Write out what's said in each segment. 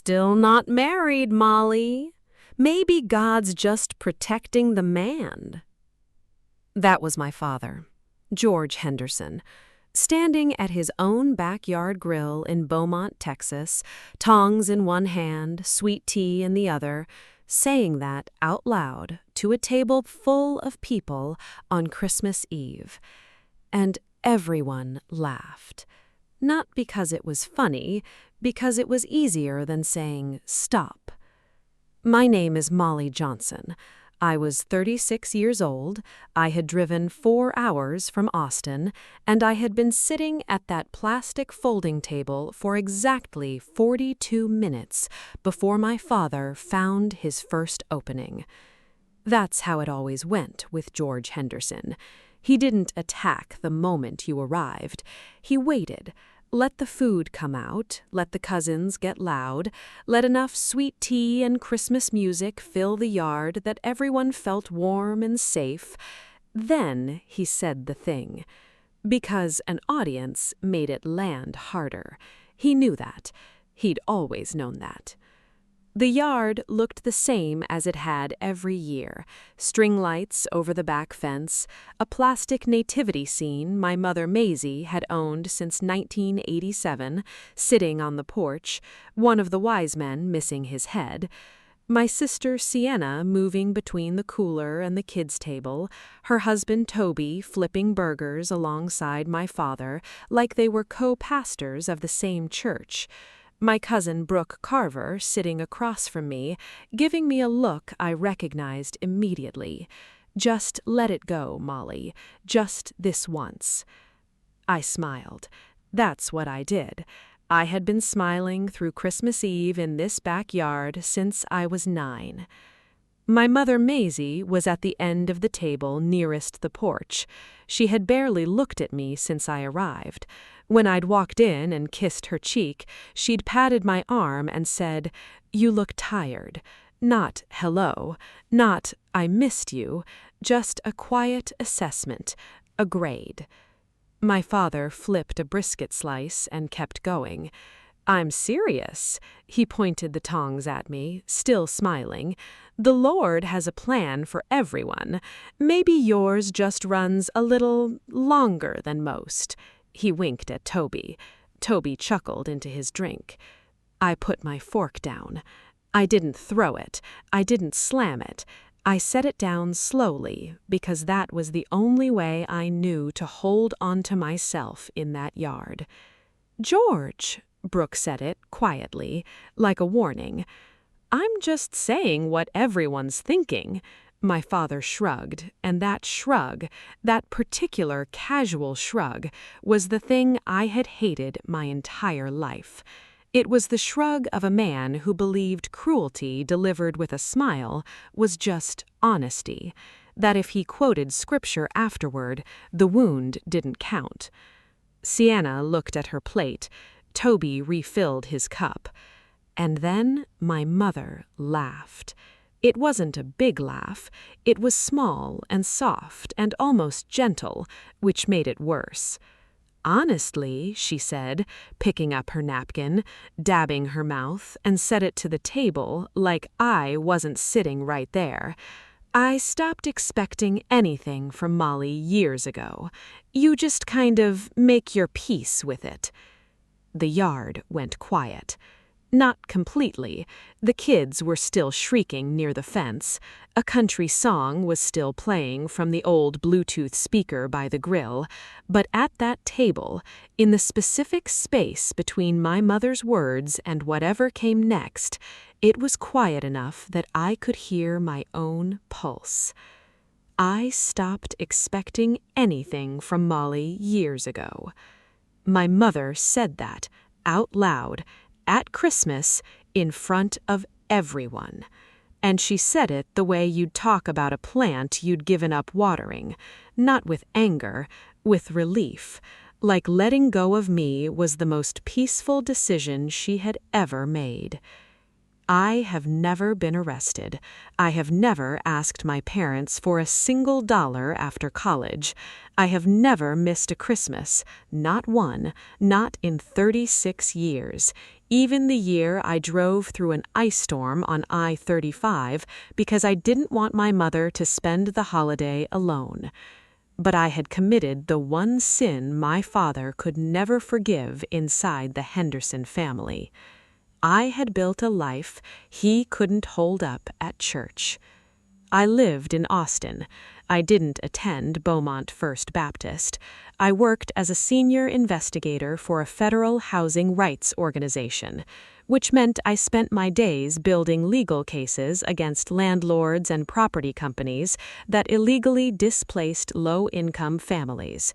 still not married, Molly. Maybe God's just protecting the man." That was my father, George Henderson, standing at his own backyard grill in Beaumont, Texas, tongs in one hand, sweet tea in the other, saying that out loud to a table full of people on Christmas Eve. And everyone laughed. Not because it was funny, because it was easier than saying, "Stop." My name is Molly Johnson. I was 36 years old, I had driven 4 hours from Austin, and I had been sitting at that plastic folding table for exactly 42 minutes before my father found his first opening. That's how it always went with George Henderson. He didn't attack the moment you arrived. He waited. Let the food come out, let the cousins get loud, let enough sweet tea and Christmas music fill the yard that everyone felt warm and safe. Then he said the thing. Because an audience made it land harder. He knew that. He'd always known that. The yard looked the same as it had every year. String lights over the back fence, a plastic nativity scene my mother Maisie had owned since 1987, sitting on the porch, one of the wise men missing his head, my sister Sienna moving between the cooler and the kids' table, her husband Toby flipping burgers alongside my father like they were co-pastors of the same church, my cousin Brooke Carver sitting across from me, giving me a look I recognized immediately. "Just let it go, Molly. Just this once." I smiled. That's what I did. I had been smiling through Christmas Eve in this backyard since I was 9. My mother Maisie was at the end of the table nearest the porch. She had barely looked at me since I arrived. When I'd walked in and kissed her cheek, she'd patted my arm and said, "You look tired." Not "hello," not "I missed you," just a quiet assessment, a grade. My father flipped a brisket slice and kept going. "I'm serious." He pointed the tongs at me, still smiling. "The Lord has a plan for everyone. Maybe yours just runs a little longer than most." He winked at Toby. Toby chuckled into his drink. I put my fork down. I didn't throw it. I didn't slam it. I set it down slowly because that was the only way I knew to hold on to myself in that yard. "George," Brooke said it quietly, like a warning. "I'm just saying what everyone's thinking." My father shrugged, and that shrug, that particular casual shrug, was the thing I had hated my entire life. It was the shrug of a man who believed cruelty delivered with a smile was just honesty, that if he quoted scripture afterward, the wound didn't count. Sienna looked at her plate. Toby refilled his cup. And then my mother laughed. It wasn't a big laugh. It was small and soft and almost gentle, which made it worse. "Honestly," she said, picking up her napkin, dabbing her mouth, and set it to the table like I wasn't sitting right there, "I stopped expecting anything from Molly years ago. You just kind of make your peace with it." The yard went quiet. Not completely. The kids were still shrieking near the fence. A country song was still playing from the old Bluetooth speaker by the grill. But at that table, in the specific space between my mother's words and whatever came next, it was quiet enough that I could hear my own pulse. I stopped expecting anything from Molly years ago. My mother said that, out loud, at Christmas, in front of everyone. And she said it the way you'd talk about a plant you'd given up watering, not with anger, with relief, like letting go of me was the most peaceful decision she had ever made. I have never been arrested. I have never asked my parents for a single dollar after college. I have never missed a Christmas, not one, not in 36 years, even the year I drove through an ice storm on I-35 because I didn't want my mother to spend the holiday alone. But I had committed the one sin my father could never forgive inside the Henderson family. I had built a life he couldn't hold up at church. I lived in Austin. I didn't attend Beaumont First Baptist. I worked as a senior investigator for a federal housing rights organization, which meant I spent my days building legal cases against landlords and property companies that illegally displaced low-income families.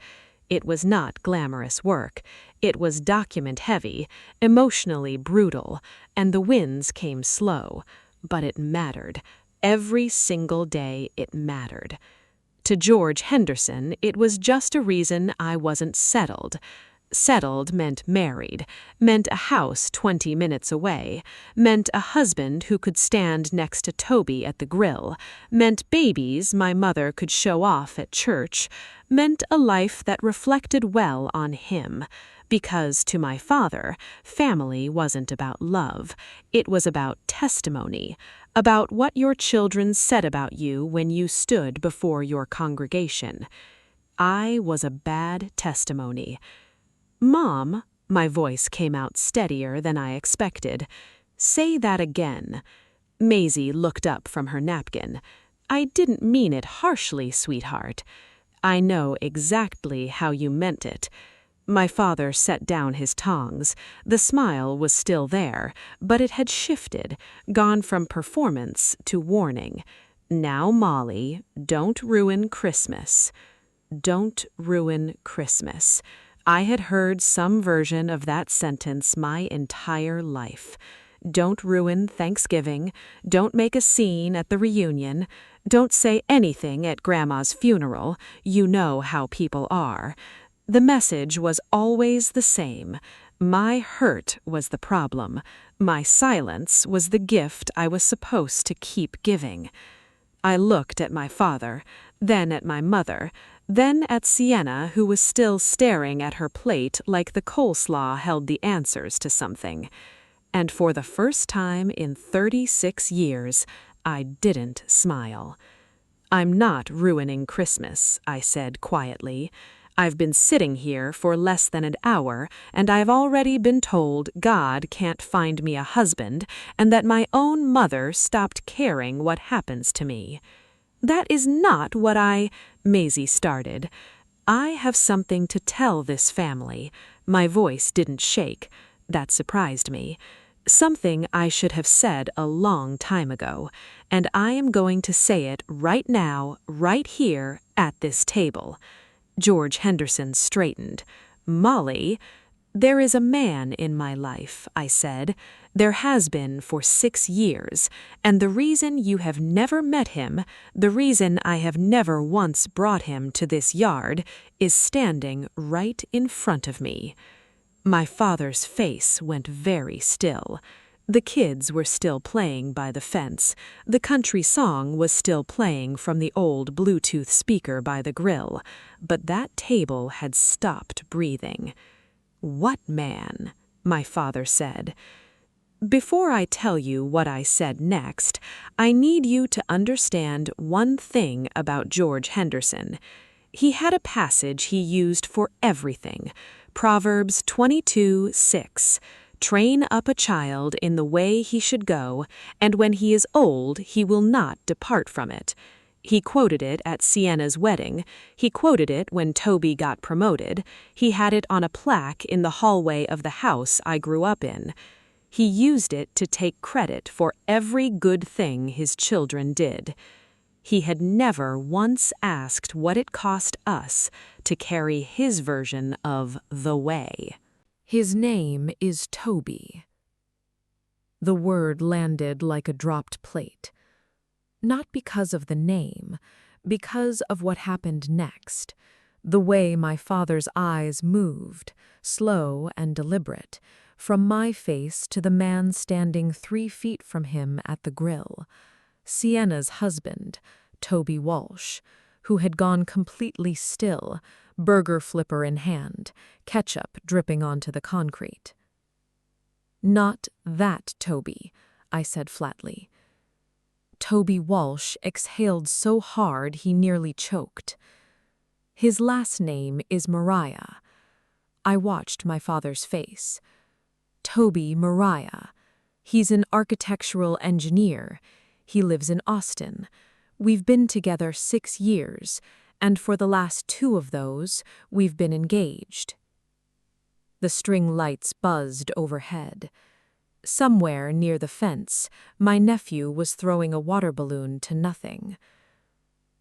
It was not glamorous work. It was document-heavy, emotionally brutal, and the wins came slow. But it mattered. Every single day it mattered. To George Henderson, it was just a reason I wasn't settled. Settled meant married, meant a house 20 minutes away, meant a husband who could stand next to Toby at the grill, meant babies my mother could show off at church, meant a life that reflected well on him. Because to my father, family wasn't about love. It was about testimony, about what your children said about you when you stood before your congregation. I was a bad testimony. "Mom," my voice came out steadier than I expected. "Say that again." Maisie looked up from her napkin. "I didn't mean it harshly, sweetheart. I know exactly how you meant it." My father set down his tongs. The smile was still there, but it had shifted, gone from performance to warning. "Now, Molly, don't ruin Christmas." Don't ruin Christmas. I had heard some version of that sentence my entire life. Don't ruin Thanksgiving. Don't make a scene at the reunion. Don't say anything at Grandma's funeral. You know how people are. The message was always the same. My hurt was the problem. My silence was the gift I was supposed to keep giving. I looked at my father, then at my mother, then at Sienna, who was still staring at her plate like the coleslaw held the answers to something. And for the first time in 36 years, I didn't smile. "I'm not ruining Christmas," I said quietly. "I've been sitting here for less than an hour, and I've already been told God can't find me a husband, and that my own mother stopped caring what happens to me." "That is not what Maisie started. "I have something to tell this family." My voice didn't shake. That surprised me. "Something I should have said a long time ago, and I am going to say it right now, right here, at this table." George Henderson straightened. "Molly, there is a man in my life," I said. "There has been for 6 years, and the reason you have never met him, the reason I have never once brought him to this yard, is standing right in front of me." My father's face went very still. The kids were still playing by the fence. The country song was still playing from the old Bluetooth speaker by the grill, but that table had stopped breathing. "What man?" my father said. "Before I tell you what I said next, I need you to understand one thing about George Henderson. He had a passage he used for everything. Proverbs 22:6. "Train up a child in the way he should go, and when he is old he will not depart from it." He quoted it at Sienna's wedding. He quoted it when Toby got promoted. He had it on a plaque in the hallway of the house I grew up in. He used it to take credit for every good thing his children did. He had never once asked what it cost us to carry his version of the way. "His name is Toby." The word landed like a dropped plate. Not because of the name, because of what happened next. The way my father's eyes moved, slow and deliberate, from my face to the man standing 3 feet from him at the grill, Sienna's husband, Toby Walsh, who had gone completely still, burger flipper in hand, ketchup dripping onto the concrete. "Not that Toby," I said flatly. Toby Walsh exhaled so hard he nearly choked. "His last name is Mariah." I watched my father's face. "Toby Mariah. He's an architectural engineer. He lives in Austin. We've been together 6 years, and for the last 2 of those, we've been engaged." The string lights buzzed overhead. Somewhere near the fence, my nephew was throwing a water balloon to nothing.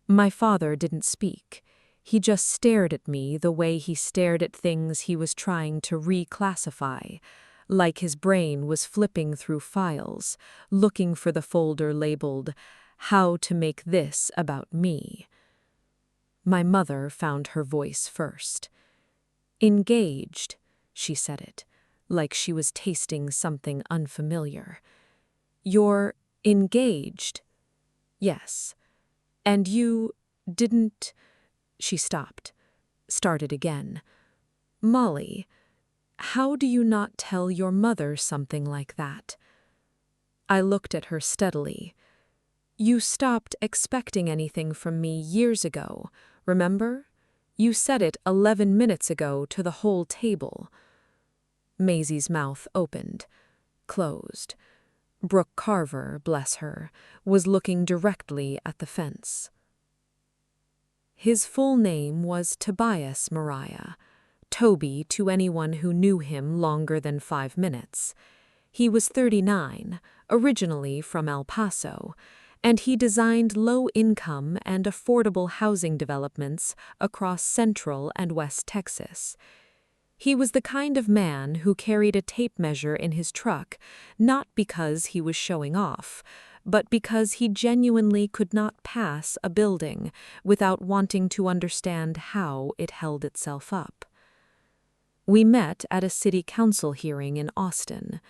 My father didn't speak. He just stared at me the way he stared at things he was trying to reclassify, like his brain was flipping through files, looking for the folder labeled, "How to make this about me." My mother found her voice first. "Engaged," she said it, like she was tasting something unfamiliar. "You're engaged?" "Yes." "And you didn't—" She stopped, started again. "Molly, how do you not tell your mother something like that?" I looked at her steadily. "You stopped expecting anything from me years ago, remember? You said it 11 minutes ago to the whole table." Maisie's mouth opened, closed. Brooke Carver, bless her, was looking directly at the fence. His full name was Tobias Mariah, Toby to anyone who knew him longer than 5 minutes. He was 39, originally from El Paso, and he designed low-income and affordable housing developments across Central and West Texas. He was the kind of man who carried a tape measure in his truck, not because he was showing off, but because he genuinely could not pass a building without wanting to understand how it held itself up. We met at a city council hearing in Austin.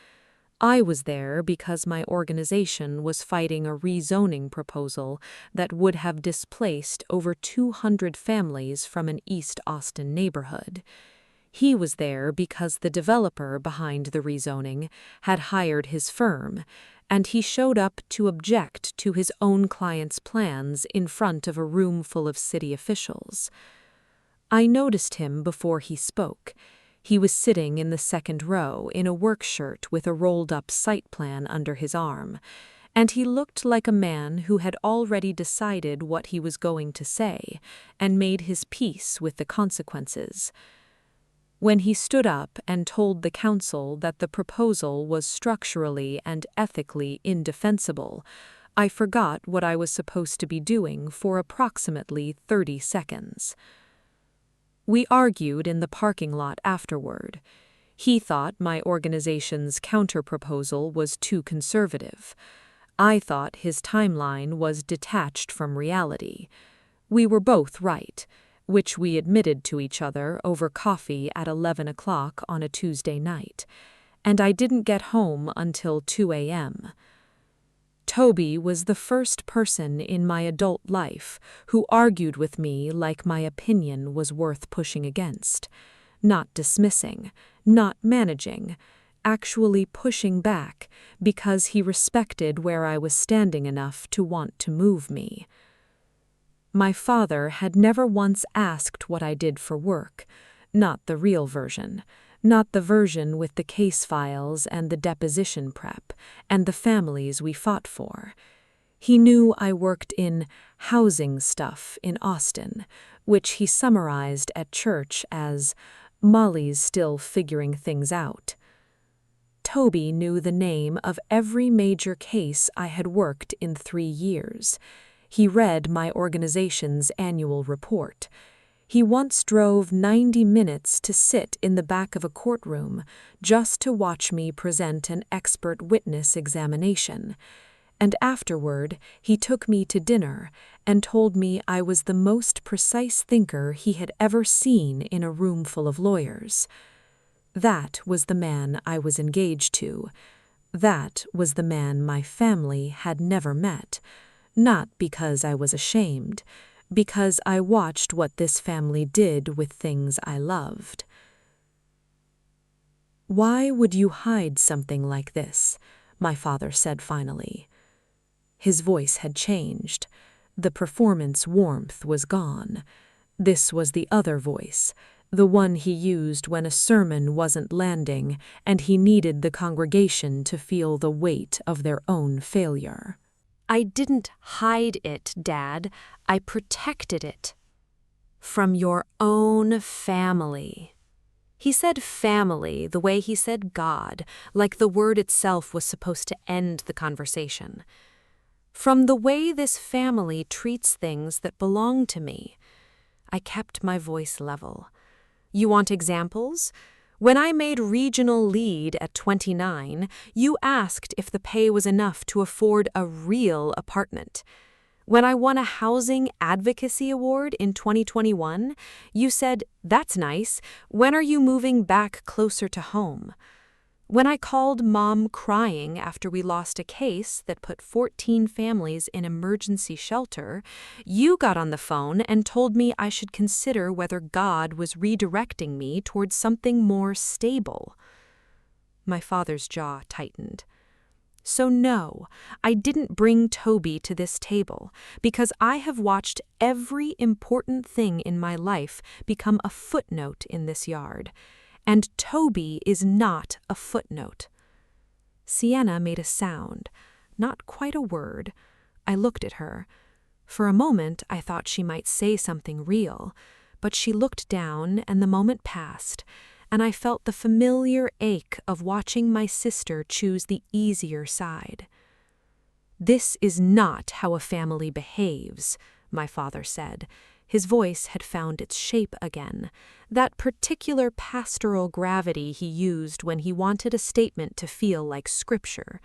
I was there because my organization was fighting a rezoning proposal that would have displaced over 200 families from an East Austin neighborhood. He was there because the developer behind the rezoning had hired his firm, and he showed up to object to his own client's plans in front of a room full of city officials. I noticed him before he spoke. He was sitting in the second row in a work shirt with a rolled-up site plan under his arm, and he looked like a man who had already decided what he was going to say and made his peace with the consequences. When he stood up and told the council that the proposal was structurally and ethically indefensible, I forgot what I was supposed to be doing for approximately 30 seconds. We argued in the parking lot afterward. He thought my organization's counterproposal was too conservative. I thought his timeline was detached from reality. We were both right, which we admitted to each other over coffee at 11 o'clock on a Tuesday night, and I didn't get home until 2 a.m. Toby was the first person in my adult life who argued with me like my opinion was worth pushing against, not dismissing, not managing, actually pushing back because he respected where I was standing enough to want to move me. My father had never once asked what I did for work, not the real version, not the version with the case files and the deposition prep and the families we fought for. He knew I worked in housing stuff in Austin, which he summarized at church as "Molly's still figuring things out." Toby knew the name of every major case I had worked in 3 years. He read my organization's annual report. He once drove 90 minutes to sit in the back of a courtroom just to watch me present an expert witness examination. And afterward, he took me to dinner and told me I was the most precise thinker he had ever seen in a room full of lawyers. That was the man I was engaged to. That was the man my family had never met. Not because I was ashamed, because I watched what this family did with things I loved. "Why would you hide something like this?" my father said finally. His voice had changed. The performance warmth was gone. This was the other voice, the one he used when a sermon wasn't landing and he needed the congregation to feel the weight of their own failure. "I didn't hide it, Dad. I protected it. From your own family." He said family the way he said God, like the word itself was supposed to end the conversation. "From the way this family treats things that belong to me." I kept my voice level. "You want examples? When I made regional lead at 29, you asked if the pay was enough to afford a real apartment. When I won a Housing Advocacy Award in 2021, you said, 'That's nice. When are you moving back closer to home?' When I called Mom crying after we lost a case that put 14 families in emergency shelter, you got on the phone and told me I should consider whether God was redirecting me towards something more stable." My father's jaw tightened. "So no, I didn't bring Toby to this table because I have watched every important thing in my life become a footnote in this yard. And Toby is not a footnote." Sienna made a sound, not quite a word. I looked at her. For a moment I thought she might say something real, but she looked down and the moment passed, and I felt the familiar ache of watching my sister choose the easier side. "This is not how a family behaves," my father said. His voice had found its shape again, that particular pastoral gravity he used when he wanted a statement to feel like scripture.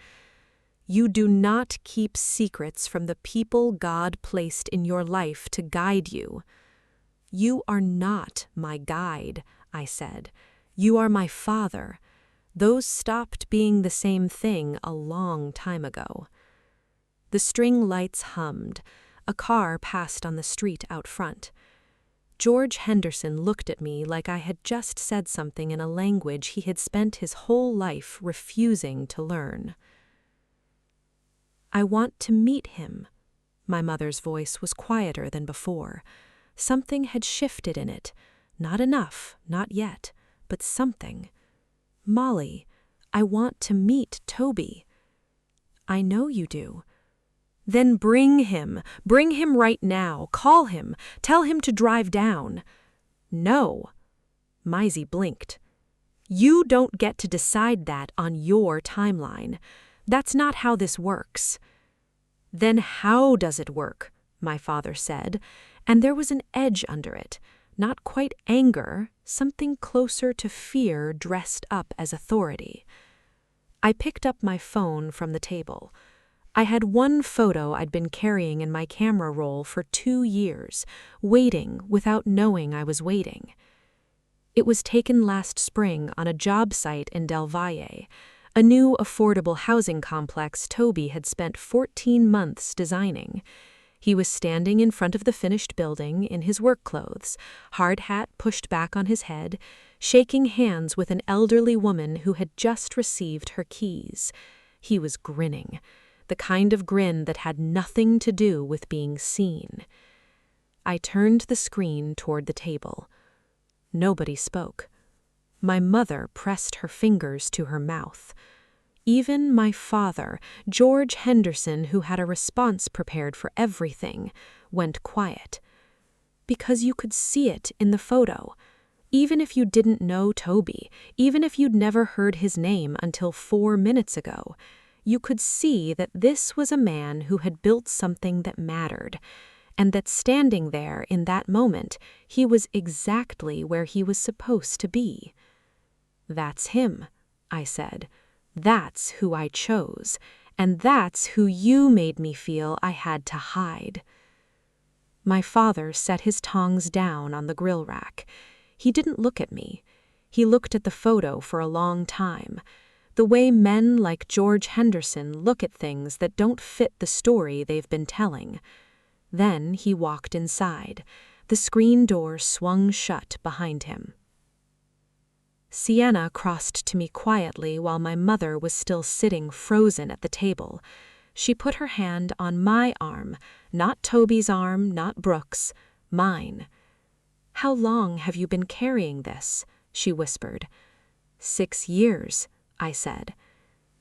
"You do not keep secrets from the people God placed in your life to guide you." "You are not my guide," I said. "You are my father. Those stopped being the same thing a long time ago." The string lights hummed. A car passed on the street out front. George Henderson looked at me like I had just said something in a language he had spent his whole life refusing to learn. "I want to meet him." My mother's voice was quieter than before. Something had shifted in it. Not enough, not yet, but something. "Molly, I want to meet Toby." "I know you do." "Then bring him. Bring him right now. Call him. Tell him to drive down." "No." Maisie blinked. "You don't get to decide that on your timeline. That's not how this works." "Then how does it work?" my father said, and there was an edge under it, not quite anger, something closer to fear dressed up as authority. I picked up my phone from the table. I had one photo I'd been carrying in my camera roll for 2 years, waiting without knowing I was waiting. It was taken last spring on a job site in Del Valle, a new affordable housing complex Toby had spent 14 months designing. He was standing in front of the finished building in his work clothes, hard hat pushed back on his head, shaking hands with an elderly woman who had just received her keys. He was grinning, the kind of grin that had nothing to do with being seen. I turned the screen toward the table. Nobody spoke. My mother pressed her fingers to her mouth. Even my father, George Henderson, who had a response prepared for everything, went quiet. Because you could see it in the photo. Even if you didn't know Toby, even if you'd never heard his name until 4 minutes ago, you could see that this was a man who had built something that mattered, and that standing there in that moment, he was exactly where he was supposed to be. "That's him," I said. "That's who I chose, and that's who you made me feel I had to hide." My father set his tongs down on the grill rack. He didn't look at me. He looked at the photo for a long time. The way men like George Henderson look at things that don't fit the story they've been telling. Then he walked inside. The screen door swung shut behind him. Sienna crossed to me quietly while my mother was still sitting frozen at the table. She put her hand on my arm, not Toby's arm, not Brooke's, mine. "How long have you been carrying this?" she whispered. 6 years, I said.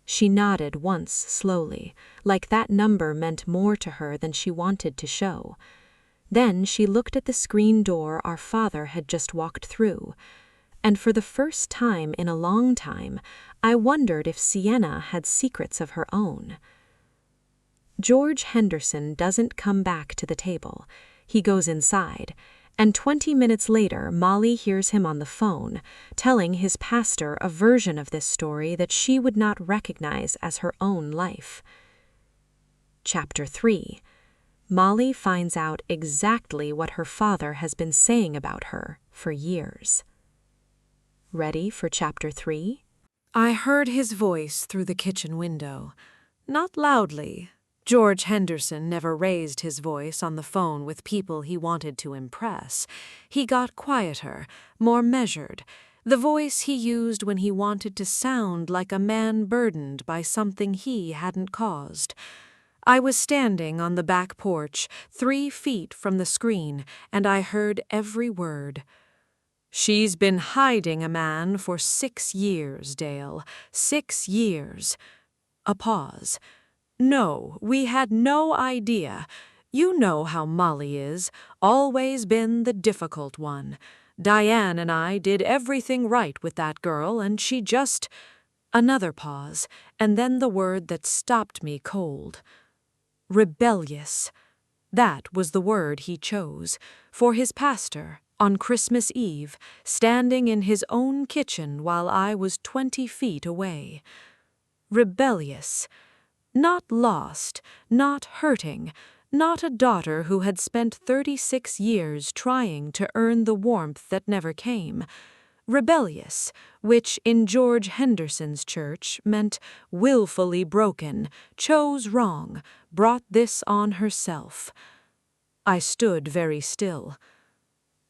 She nodded once slowly, like that number meant more to her than she wanted to show. Then she looked at the screen door our father had just walked through. And for the first time in a long time, I wondered if Sienna had secrets of her own. George Henderson doesn't come back to the table. He goes inside, and 20 minutes later Molly hears him on the phone, telling his pastor a version of this story that she would not recognize as her own life. Chapter 3. Molly finds out exactly what her father has been saying about her for years. Ready for Chapter 3? I heard his voice through the kitchen window. Not loudly. George Henderson never raised his voice on the phone with people he wanted to impress. He got quieter, more measured, the voice he used when he wanted to sound like a man burdened by something he hadn't caused. I was standing on the back porch, 3 feet from the screen, and I heard every word. "She's been hiding a man for 6 years, Dale. 6 years." A pause. "No, we had no idea. You know how Molly is, always been the difficult one. Diane and I did everything right with that girl, and she just—" Another pause, and then the word that stopped me cold. Rebellious. That was the word he chose, for his pastor, on Christmas Eve, standing in his own kitchen while I was 20 feet away. Rebellious. Not lost, not hurting, not a daughter who had spent 36 years trying to earn the warmth that never came. Rebellious, which in George Henderson's church meant willfully broken, chose wrong, brought this on herself. I stood very still.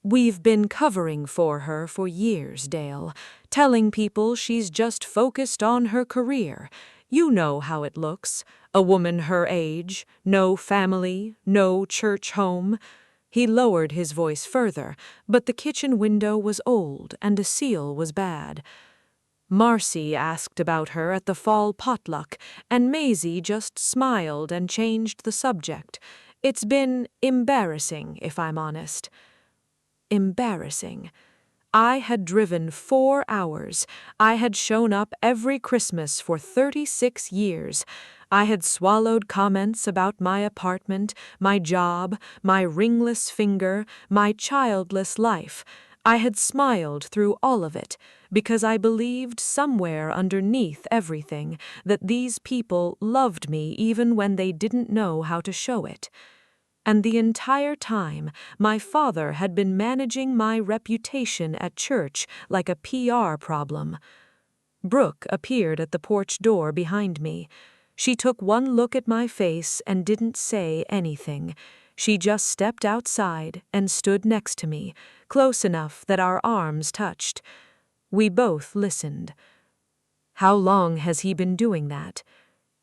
"We've been covering for her for years, Dale, telling people she's just focused on her career. You know how it looks, a woman her age, no family, no church home." He lowered his voice further, but the kitchen window was old and the seal was bad. "Marcy asked about her at the fall potluck, and Maisie just smiled and changed the subject. It's been embarrassing, if I'm honest." Embarrassing. I had driven 4 hours. I had shown up every Christmas for 36 years. I had swallowed comments about my apartment, my job, my ringless finger, my childless life. I had smiled through all of it, because I believed somewhere underneath everything that these people loved me even when they didn't know how to show it. And the entire time, my father had been managing my reputation at church like a PR problem. Brooke appeared at the porch door behind me. She took one look at my face and didn't say anything. She just stepped outside and stood next to me, close enough that our arms touched. We both listened. "How long has he been doing that?"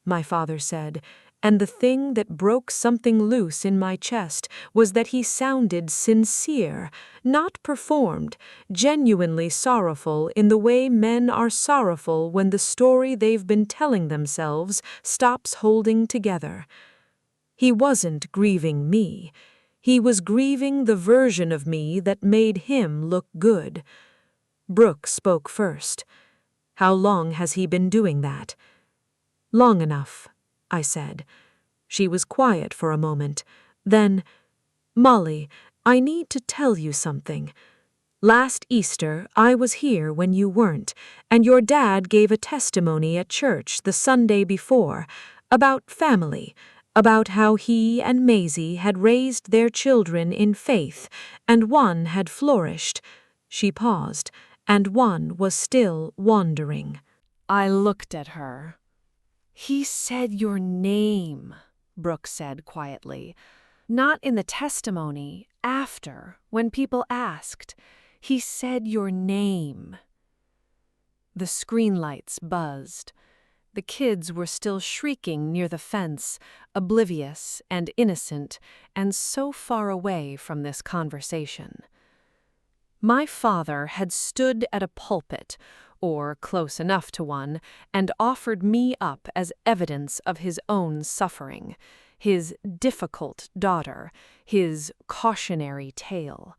my father said. And the thing that broke something loose in my chest was that he sounded sincere, not performed, genuinely sorrowful in the way men are sorrowful when the story they've been telling themselves stops holding together. He wasn't grieving me. He was grieving the version of me that made him look good. Brooke spoke first. "How long has he been doing that?" "Long enough," I said. She was quiet for a moment. Then, "Molly, I need to tell you something. Last Easter, I was here when you weren't, and your dad gave a testimony at church the Sunday before, about family, about how he and Maisie had raised their children in faith, and one had flourished." She paused, and one was still wandering. I looked at her. "He said your name," Brooke said quietly. "Not in the testimony, after, when people asked. He said your name." The screen lights buzzed. The kids were still shrieking near the fence, oblivious and innocent, and so far away from this conversation. My father had stood at a pulpit, or close enough to one, and offered me up as evidence of his own suffering, his difficult daughter, his cautionary tale.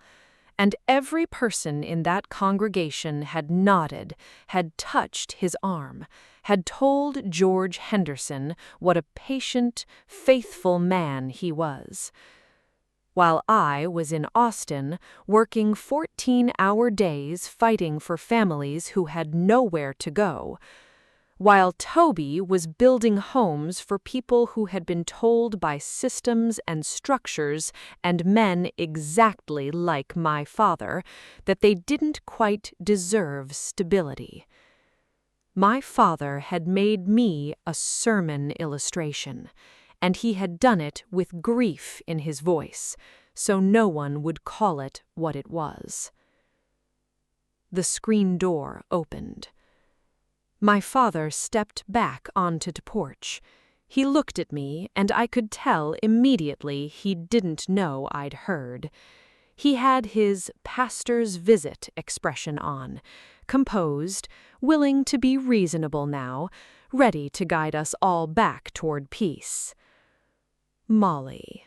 And every person in that congregation had nodded, had touched his arm, had told George Henderson what a patient, faithful man he was. While I was in Austin, working 14-hour days fighting for families who had nowhere to go, while Toby was building homes for people who had been told by systems and structures and men exactly like my father that they didn't quite deserve stability. My father had made me a sermon illustration, and he had done it with grief in his voice, so no one would call it what it was. The screen door opened. My father stepped back onto the porch. He looked at me, and I could tell immediately he didn't know I'd heard. He had his pastor's visit expression on, composed, willing to be reasonable now, ready to guide us all back toward peace. "Molly,"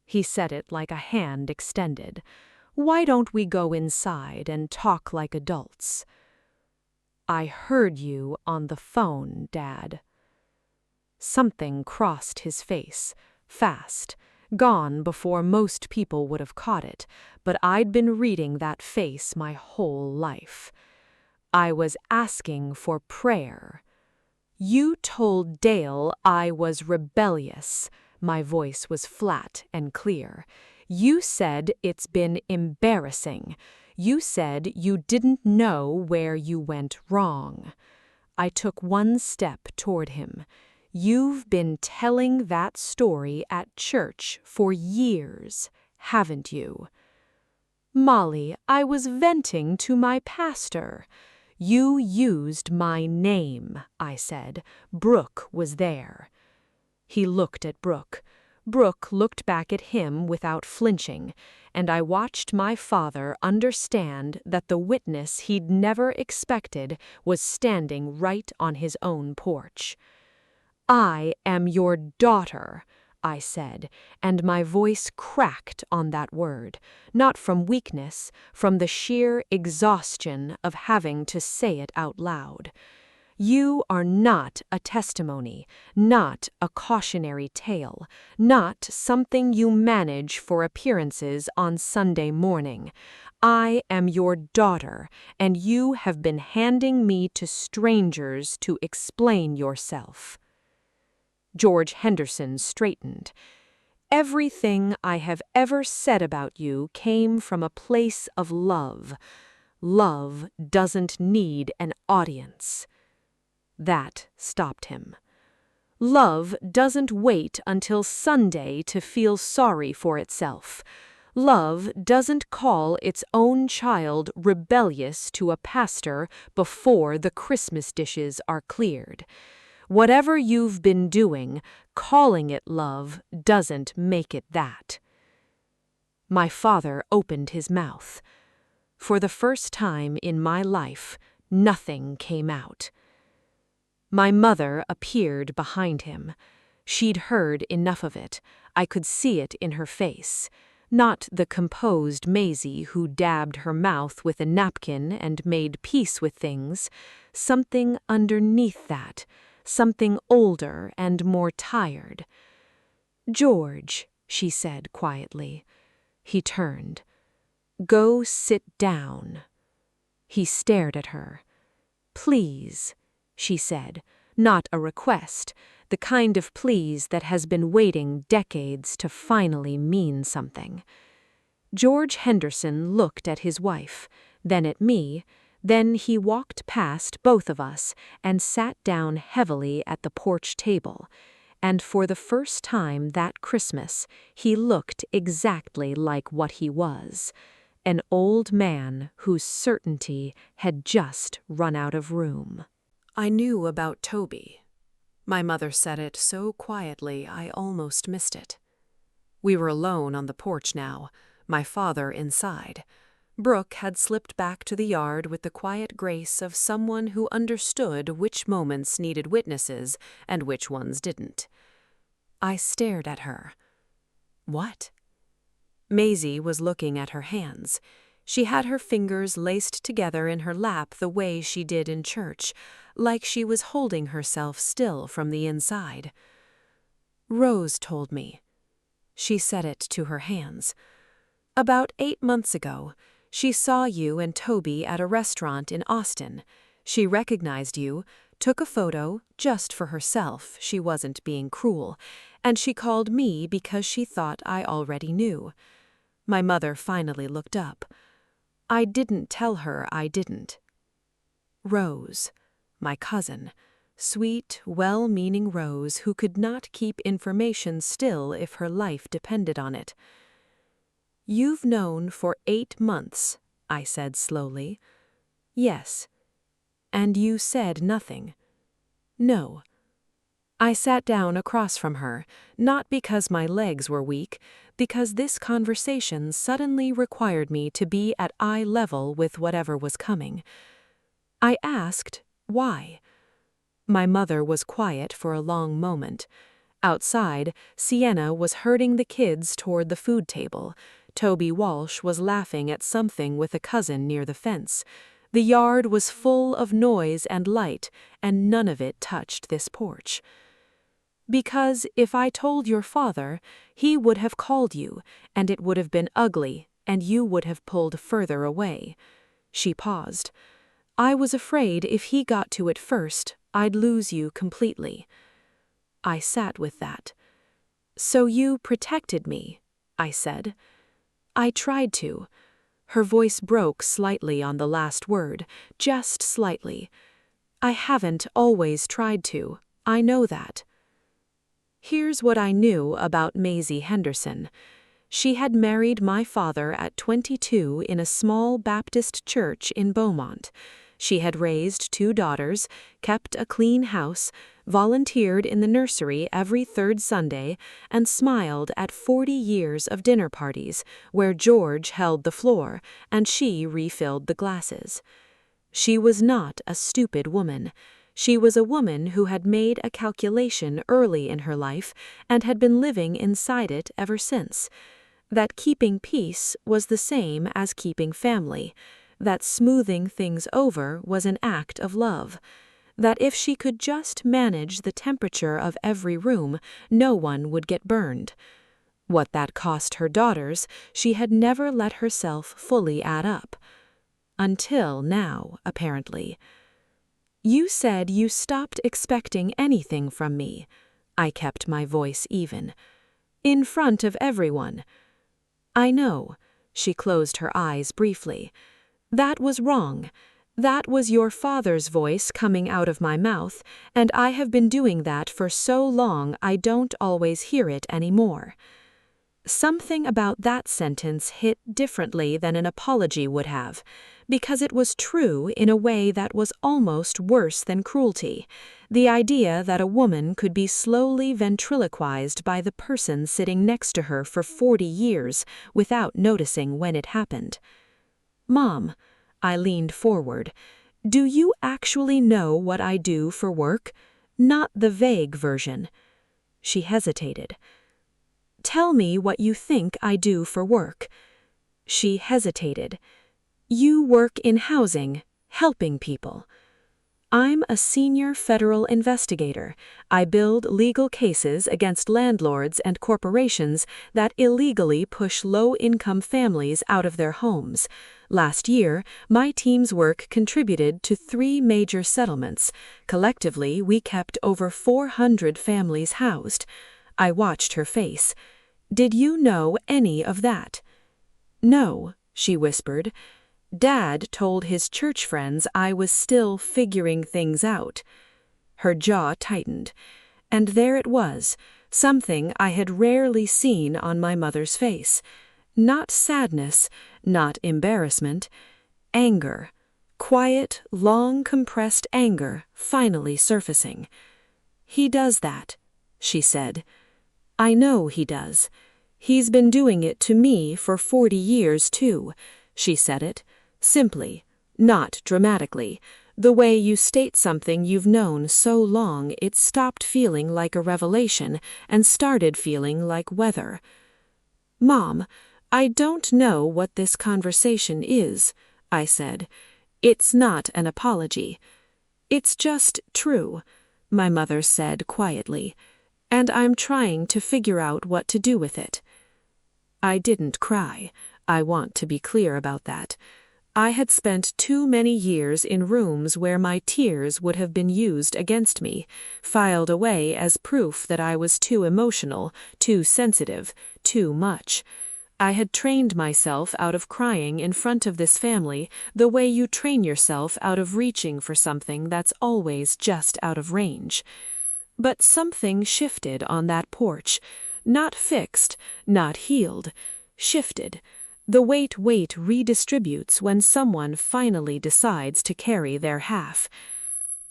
he said it like a hand extended, "why don't we go inside and talk like adults?" "I heard you on the phone, Dad." Something crossed his face, fast, gone before most people would have caught it, but I'd been reading that face my whole life. "I was asking for prayer." "You told Dale I was rebellious." My voice was flat and clear. "You said it's been embarrassing. You said you didn't know where you went wrong." I took one step toward him. "You've been telling that story at church for years, haven't you?" "Molly, I was venting to my pastor." "You used my name," I said. "Brooke was there." He looked at Brooke. Brooke looked back at him without flinching, and I watched my father understand that the witness he'd never expected was standing right on his own porch. "I am your daughter," I said, and my voice cracked on that word, not from weakness, from the sheer exhaustion of having to say it out loud. "You are not a testimony, not a cautionary tale, not something you manage for appearances on Sunday morning. I am your daughter, and you have been handing me to strangers to explain yourself." George Henderson straightened. "Everything I have ever said about you came from a place of love. Love doesn't need an audience." That stopped him. "Love doesn't wait until Sunday to feel sorry for itself. Love doesn't call its own child rebellious to a pastor before the Christmas dishes are cleared. Whatever you've been doing, calling it love doesn't make it that." My father opened his mouth. For the first time in my life, nothing came out. My mother appeared behind him. She'd heard enough of it. I could see it in her face. Not the composed Maisie who dabbed her mouth with a napkin and made peace with things. Something underneath that. Something older and more tired. "George," she said quietly. He turned. "Go sit down." He stared at her. "Please," she said, not a request, the kind of please that has been waiting decades to finally mean something. George Henderson looked at his wife, then at me, Then he walked past both of us and sat down heavily at the porch table, and for the first time that Christmas he looked exactly like what he was, an old man whose certainty had just run out of room. I knew about Toby. My mother said it so quietly I almost missed it. We were alone on the porch now, my father inside. Brooke had slipped back to the yard with the quiet grace of someone who understood which moments needed witnesses and which ones didn't. I stared at her. What? Maisie was looking at her hands. She had her fingers laced together in her lap the way she did in church, like she was holding herself still from the inside. Rose told me. She said it to her hands. About 8 months ago, she saw you and Toby at a restaurant in Austin. She recognized you, took a photo, just for herself, she wasn't being cruel, and she called me because she thought I already knew. My mother finally looked up. I didn't tell her I didn't. Rose, my cousin, sweet, well-meaning Rose who could not keep information still if her life depended on it. You've known for 8 months, I said slowly. Yes. And you said nothing. No. I sat down across from her, not because my legs were weak, because this conversation suddenly required me to be at eye level with whatever was coming. I asked, why? My mother was quiet for a long moment. Outside, Sienna was herding the kids toward the food table. Toby Walsh was laughing at something with a cousin near the fence. The yard was full of noise and light, and none of it touched this porch. Because if I told your father, he would have called you, and it would have been ugly, and you would have pulled further away. She paused. I was afraid if he got to it first, I'd lose you completely. I sat with that. So you protected me, I said. I tried to. Her voice broke slightly on the last word, just slightly. I haven't always tried to, I know that. Here's what I knew about Maisie Henderson. She had married my father at 22 in a small Baptist church in Beaumont. She had raised 2 daughters, kept a clean house, volunteered in the nursery every 3rd Sunday, and smiled at 40 years of dinner parties where George held the floor and she refilled the glasses. She was not a stupid woman. She was a woman who had made a calculation early in her life and had been living inside it ever since. That keeping peace was the same as keeping family. That smoothing things over was an act of love. That if she could just manage the temperature of every room, no one would get burned. What that cost her daughters, she had never let herself fully add up. Until now, apparently. You said you stopped expecting anything from me. I kept my voice even. In front of everyone. I know. She closed her eyes briefly. That was wrong. That was your father's voice coming out of my mouth, and I have been doing that for so long I don't always hear it anymore. Something about that sentence hit differently than an apology would have, because it was true in a way that was almost worse than cruelty. The idea that a woman could be slowly ventriloquized by the person sitting next to her for 40 years without noticing when it happened. Mom, I leaned forward. Do you actually know what I do for work? Not the vague version. She hesitated. Tell me what you think I do for work. She hesitated. You work in housing, helping people. I'm a senior federal investigator. I build legal cases against landlords and corporations that illegally push low-income families out of their homes. Last year, my team's work contributed to 3 major settlements. Collectively, we kept over 400 families housed. I watched her face. Did you know any of that? No, she whispered. Dad told his church friends I was still figuring things out. Her jaw tightened, and there it was, something I had rarely seen on my mother's face. Not sadness, not embarrassment, anger. Quiet, long-compressed anger finally surfacing. "He does that," she said. "I know he does. He's been doing it to me for 40 years, too." She said it, simply, not dramatically, the way you state something you've known so long it stopped feeling like a revelation and started feeling like weather. "Mom, I don't know what this conversation is," I said. "It's not an apology. It's just true," my mother said quietly, "and I'm trying to figure out what to do with it." I didn't cry. I want to be clear about that. I had spent too many years in rooms where my tears would have been used against me, filed away as proof that I was too emotional, too sensitive, too much. I had trained myself out of crying in front of this family the way you train yourself out of reaching for something that's always just out of range. But something shifted on that porch. Not fixed, not healed. Shifted. The weight redistributes when someone finally decides to carry their half.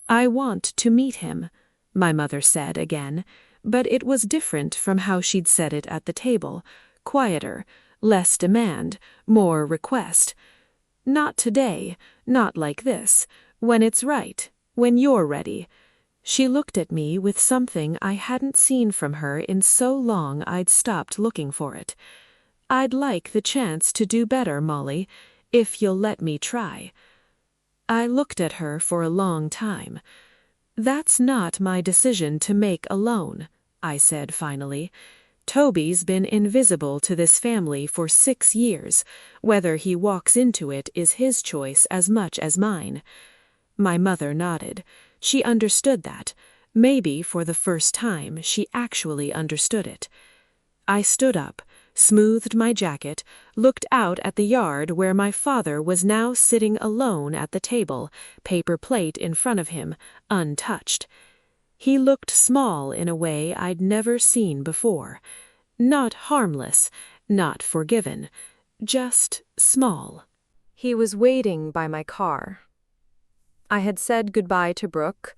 "I want to meet him," my mother said again, but it was different from how she'd said it at the table. Quieter, less demand, more request. "Not today, not like this, when it's right, when you're ready." She looked at me with something I hadn't seen from her in so long I'd stopped looking for it. "I'd like the chance to do better, Molly, if you'll let me try." I looked at her for a long time. "That's not my decision to make alone," I said finally. "Toby's been invisible to this family for 6 years. Whether he walks into it is his choice as much as mine." My mother nodded. She understood that. Maybe for the first time she actually understood it. I stood up, smoothed my jacket, looked out at the yard where my father was now sitting alone at the table, paper plate in front of him, untouched. He looked small in a way I'd never seen before. Not harmless, not forgiven, just small. He was waiting by my car. I had said goodbye to Brooke.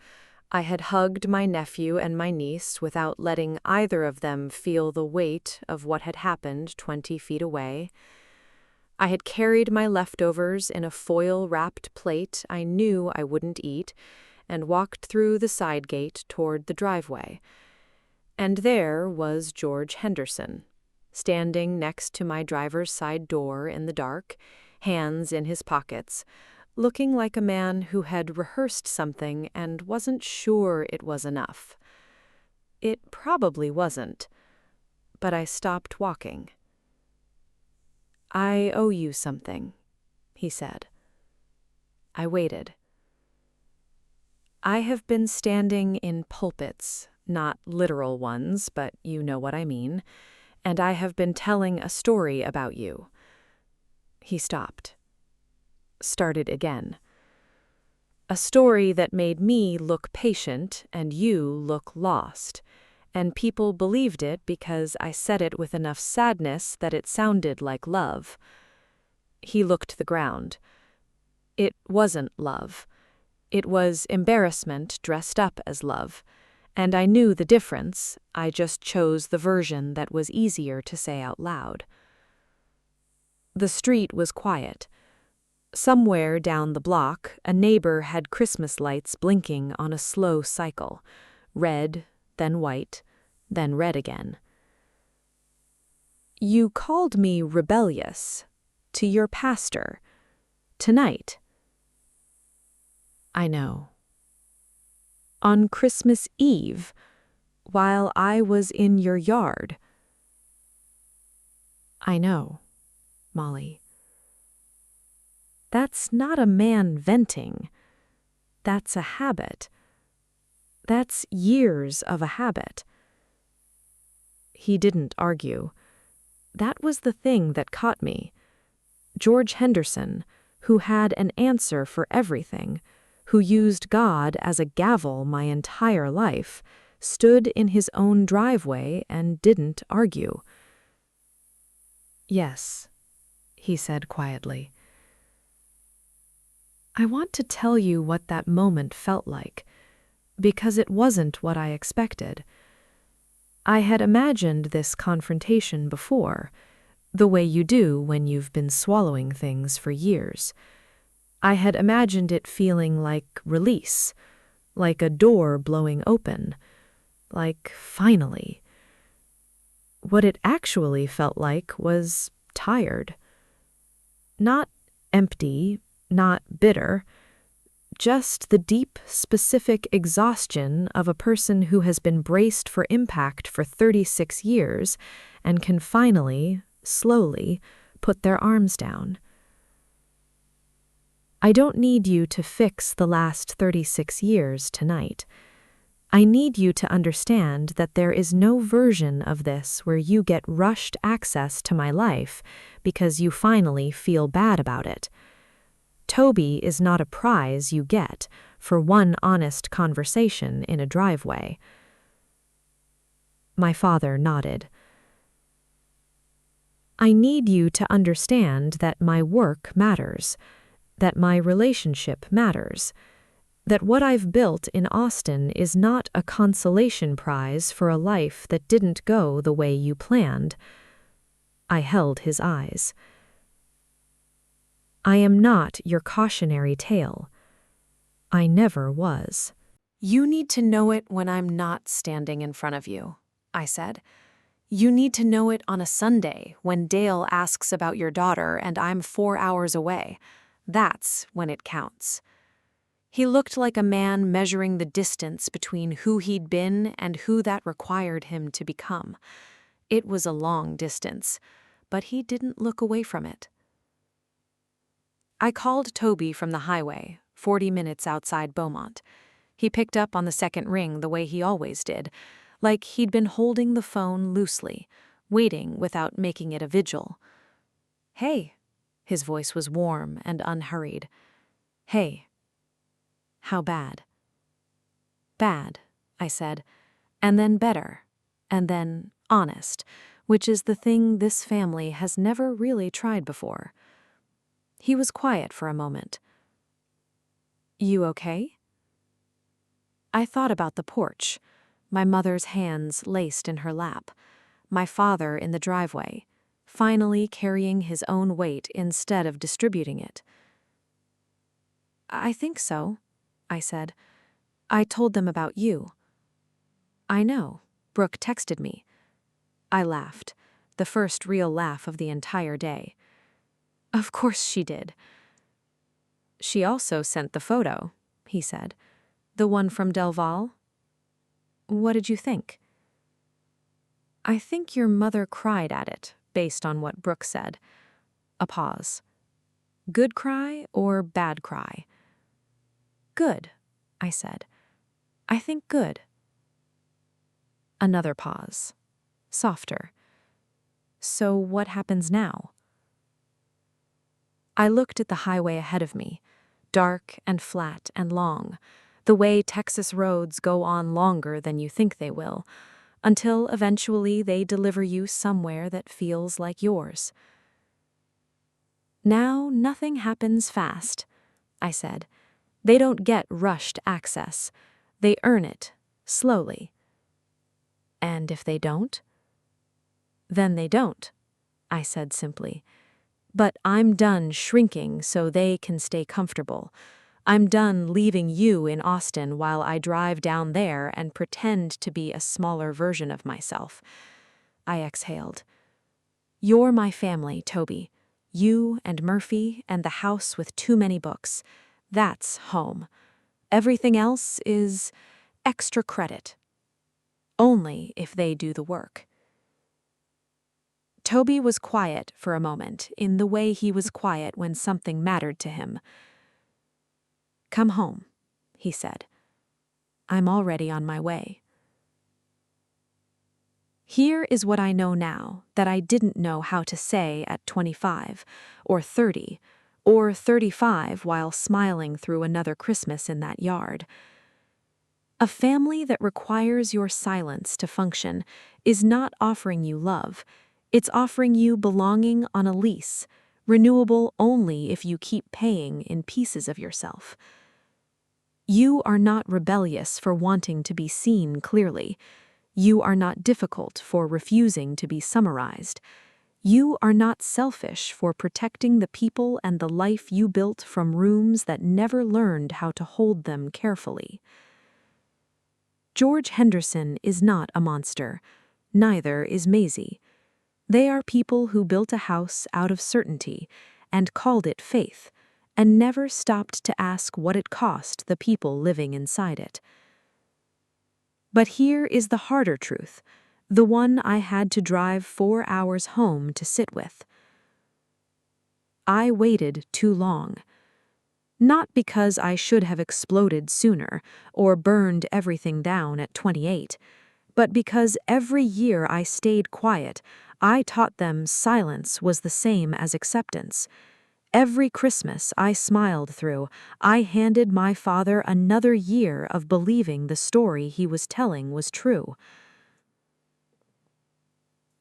I had hugged my nephew and my niece without letting either of them feel the weight of what had happened 20 feet away. I had carried my leftovers in a foil-wrapped plate I knew I wouldn't eat and walked through the side gate toward the driveway. And there was George Henderson, standing next to my driver's side door in the dark, hands in his pockets, looking like a man who had rehearsed something and wasn't sure it was enough. It probably wasn't, but I stopped walking. "I owe you something," he said. I waited. I have been standing in pulpits, not literal ones, but you know what I mean, and I have been telling a story about you. He stopped. Started again. A story that made me look patient and you look lost, and people believed it because I said it with enough sadness that it sounded like love. He looked the ground. It wasn't love. It was embarrassment dressed up as love, and I knew the difference. I just chose the version that was easier to say out loud. The street was quiet. Somewhere down the block, a neighbor had Christmas lights blinking on a slow cycle, red, then white, then red again. "You called me rebellious, to your pastor, tonight." "I know. On Christmas Eve, while I was in your yard." "I know, Molly. That's not a man venting. That's a habit. That's years of a habit." He didn't argue. That was the thing that caught me. George Henderson, who had an answer for everything, who used God as a gavel my entire life, stood in his own driveway and didn't argue. "Yes," he said quietly. "I want to tell you what that moment felt like, because it wasn't what I expected. I had imagined this confrontation before, the way you do when you've been swallowing things for years. I had imagined it feeling like release, like a door blowing open, like finally. What it actually felt like was tired. Not empty, not bitter, just the deep, specific exhaustion of a person who has been braced for impact for 36 years and can finally, slowly, put their arms down. I don't need you to fix the last 36 years tonight. I need you to understand that there is no version of this where you get rushed access to my life because you finally feel bad about it. Toby is not a prize you get for one honest conversation in a driveway." My father nodded. "I need you to understand that my work matters, that my relationship matters, that what I've built in Austin is not a consolation prize for a life that didn't go the way you planned." I held his eyes. "I am not your cautionary tale. I never was." "You need to know it when I'm not standing in front of you," I said. "You need to know it on a Sunday when Dale asks about your daughter and I'm 4 hours away. That's when it counts." He looked like a man measuring the distance between who he'd been and who that required him to become. It was a long distance, but he didn't look away from it. I called Toby from the highway, 40 minutes outside Beaumont. He picked up on the second ring the way he always did, like he'd been holding the phone loosely, waiting without making it a vigil. "Hey." His voice was warm and unhurried. "Hey." "How bad?" "Bad," I said, "and then better, and then honest, which is the thing this family has never really tried before." He was quiet for a moment. "You okay?" I thought about the porch, my mother's hands laced in her lap, my father in the driveway, finally carrying his own weight instead of distributing it. "I think so," I said. "I told them about you." "I know. Brooke texted me." I laughed, the first real laugh of the entire day. "Of course she did." "She also sent the photo," he said. "The one from Del Val?" "What did you think?" "I think your mother cried at it, based on what Brooke said." A pause. "Good cry or bad cry?" "Good," I said. "I think good." Another pause. Softer. "So what happens now?" I looked at the highway ahead of me, dark and flat and long, the way Texas roads go on longer than you think they will, until eventually they deliver you somewhere that feels like yours. "Now nothing happens fast," I said. "They don't get rushed access. They earn it, slowly." "And if they don't?" "Then they don't," I said simply. "But I'm done shrinking so they can stay comfortable. I'm done leaving you in Austin while I drive down there and pretend to be a smaller version of myself." I exhaled. "You're my family, Toby. You and Murphy and the house with too many books. That's home. Everything else is extra credit. Only if they do the work." Toby was quiet for a moment, in the way he was quiet when something mattered to him. "Come home," he said. "I'm already on my way." Here is what I know now that I didn't know how to say at 25, or 30, or 35 while smiling through another Christmas in that yard. A family that requires your silence to function is not offering you love. It's offering you belonging on a lease, renewable only if you keep paying in pieces of yourself. You are not rebellious for wanting to be seen clearly. You are not difficult for refusing to be summarized. You are not selfish for protecting the people and the life you built from rooms that never learned how to hold them carefully. George Henderson is not a monster. Neither is Maisie. They are people who built a house out of certainty and called it faith, and never stopped to ask what it cost the people living inside it. But here is the harder truth, the one I had to drive 4 hours home to sit with. I waited too long. Not because I should have exploded sooner or burned everything down at 28, but because every year I stayed quiet, I taught them silence was the same as acceptance. Every Christmas I smiled through, I handed my father another year of believing the story he was telling was true.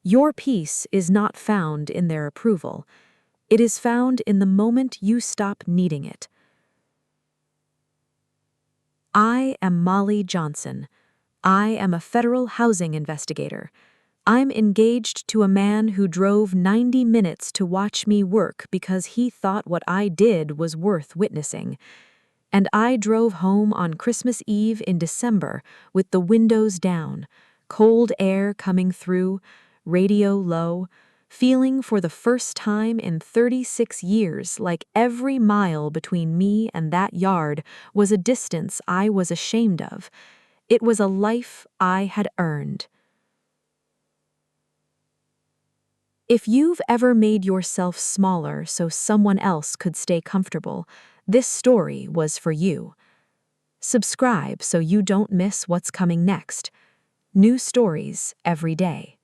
Your peace is not found in their approval. It is found in the moment you stop needing it. I am Molly Johnson. I am a federal housing investigator. I'm engaged to a man who drove 90 minutes to watch me work because he thought what I did was worth witnessing. And I drove home on Christmas Eve in December with the windows down, cold air coming through, radio low, feeling for the first time in 36 years like every mile between me and that yard was a distance I was ashamed of. It was a life I had earned. If you've ever made yourself smaller so someone else could stay comfortable, this story was for you. Subscribe so you don't miss what's coming next. New stories every day.